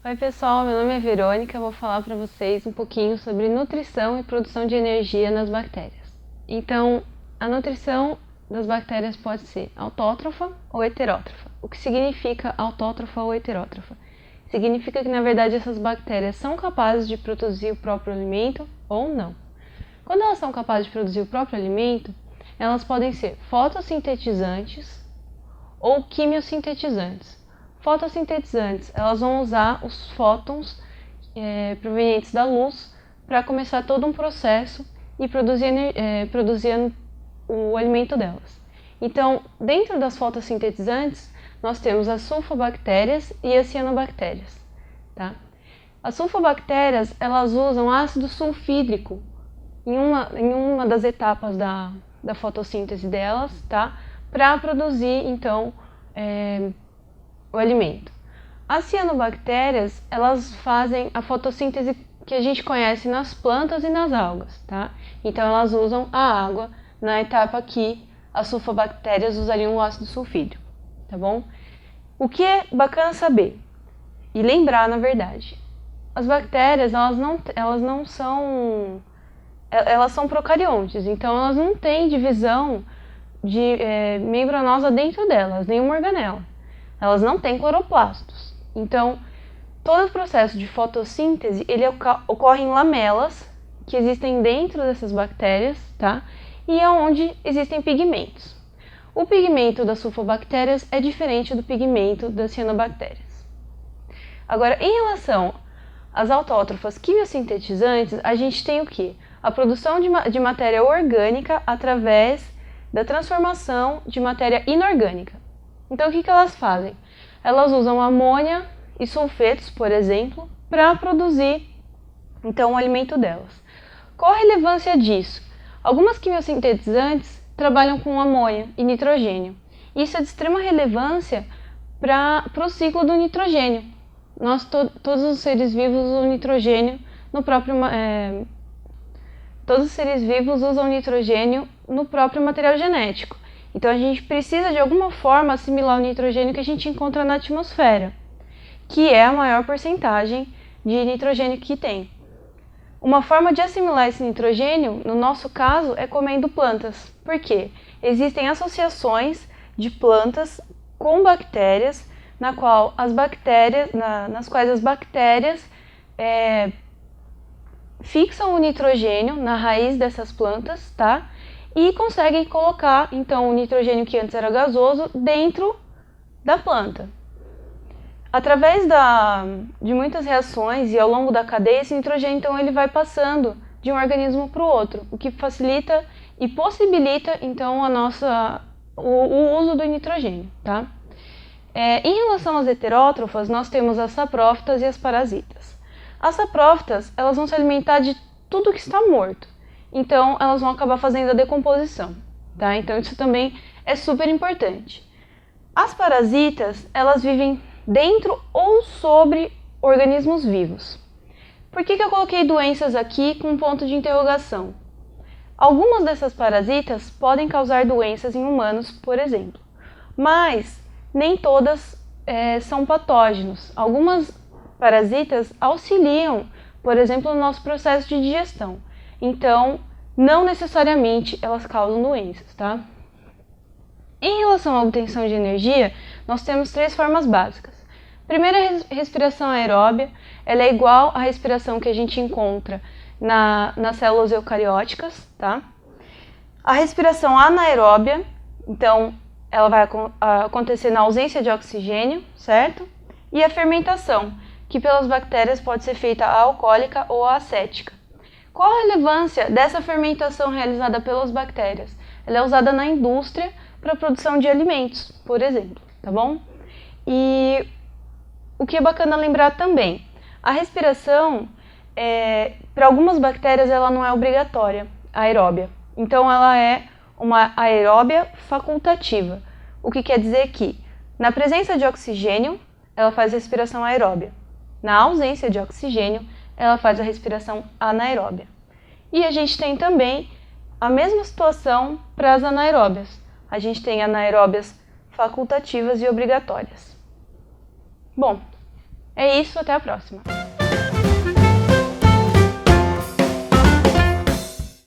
Oi pessoal, meu nome é Verônica, eu vou falar para vocês um pouquinho sobre nutrição e produção de energia nas bactérias. Então, a nutrição das bactérias pode ser autótrofa ou heterótrofa. O que significa autótrofa ou heterótrofa? Significa que na verdade essas bactérias são capazes de produzir o próprio alimento ou não. Quando elas são capazes de produzir o próprio alimento, elas podem ser fotossintetizantes ou quimiosintetizantes. Fotossintetizantes, elas vão usar os fótons provenientes da luz para começar todo um processo e produzir o alimento delas. Então, dentro das fotossintetizantes, nós temos as sulfobactérias e as cianobactérias. Tá? As sulfobactérias, elas usam ácido sulfídrico em uma das etapas da fotossíntese delas, tá? Para produzir, então, o alimento. As cianobactérias, elas fazem a fotossíntese que a gente conhece nas plantas e nas algas, tá? Então, elas usam a água na etapa que as sulfobactérias usariam o ácido sulfídrico, tá bom? O que é bacana saber e lembrar, na verdade, as bactérias, elas são procariontes, então elas não têm divisão de membranosa dentro delas, nenhuma organela. Elas não têm cloroplastos. Então, todo o processo de fotossíntese, ele ocorre em lamelas que existem dentro dessas bactérias, tá? E é onde existem pigmentos. O pigmento das sulfobactérias é diferente do pigmento das cianobactérias. Agora, em relação às autótrofas quimiosintetizantes, a gente tem o quê? A produção de matéria orgânica através da transformação de matéria inorgânica. Então, o que elas fazem? Elas usam amônia e sulfetos, por exemplo, para produzir, então, o alimento delas. Qual a relevância disso? Algumas quimiosintetizantes trabalham com amônia e nitrogênio. Isso é de extrema relevância para o ciclo do nitrogênio. Todos os seres vivos usam nitrogênio todos os seres vivos usam nitrogênio no próprio material genético. Então, a gente precisa, de alguma forma, assimilar o nitrogênio que a gente encontra na atmosfera, que é a maior porcentagem de nitrogênio que tem. Uma forma de assimilar esse nitrogênio, no nosso caso, é comendo plantas. Por quê? Existem associações de plantas com bactérias, nas quais as bactérias fixam o nitrogênio na raiz dessas plantas, tá? E conseguem colocar, então, o nitrogênio que antes era gasoso dentro da planta. Através de muitas reações e ao longo da cadeia, esse nitrogênio, então, ele vai passando de um organismo para o outro, o que facilita e possibilita, então, o uso do nitrogênio, tá? Em relação às heterótrofas, nós temos as saprófitas e as parasitas. As saprófitas, elas vão se alimentar de tudo que está morto. Então, elas vão acabar fazendo a decomposição, tá? Então, isso também é super importante. As parasitas, elas vivem dentro ou sobre organismos vivos. Por que eu coloquei doenças aqui com um ponto de interrogação? Algumas dessas parasitas podem causar doenças em humanos, por exemplo, mas nem todas são patógenos. Algumas parasitas auxiliam, por exemplo, no nosso processo de digestão. Então, não necessariamente elas causam doenças, tá? Em relação à obtenção de energia, nós temos 3 formas básicas. Primeira, a respiração aeróbia, ela é igual à respiração que a gente encontra nas células eucarióticas, tá? A respiração anaeróbia, então, ela vai acontecer na ausência de oxigênio, certo? E a fermentação, que pelas bactérias pode ser feita alcoólica ou acética. Qual a relevância dessa fermentação realizada pelas bactérias? Ela é usada na indústria para a produção de alimentos, por exemplo, tá bom? E o que é bacana lembrar também, a respiração, para algumas bactérias, ela não é obrigatória, aeróbia. Então, ela é uma aeróbia facultativa, o que quer dizer que, na presença de oxigênio, ela faz respiração aeróbia. Na ausência de oxigênio, ela faz a respiração anaeróbia. E a gente tem também a mesma situação para as anaeróbias. A gente tem anaeróbias facultativas e obrigatórias. Bom, É isso, até a próxima!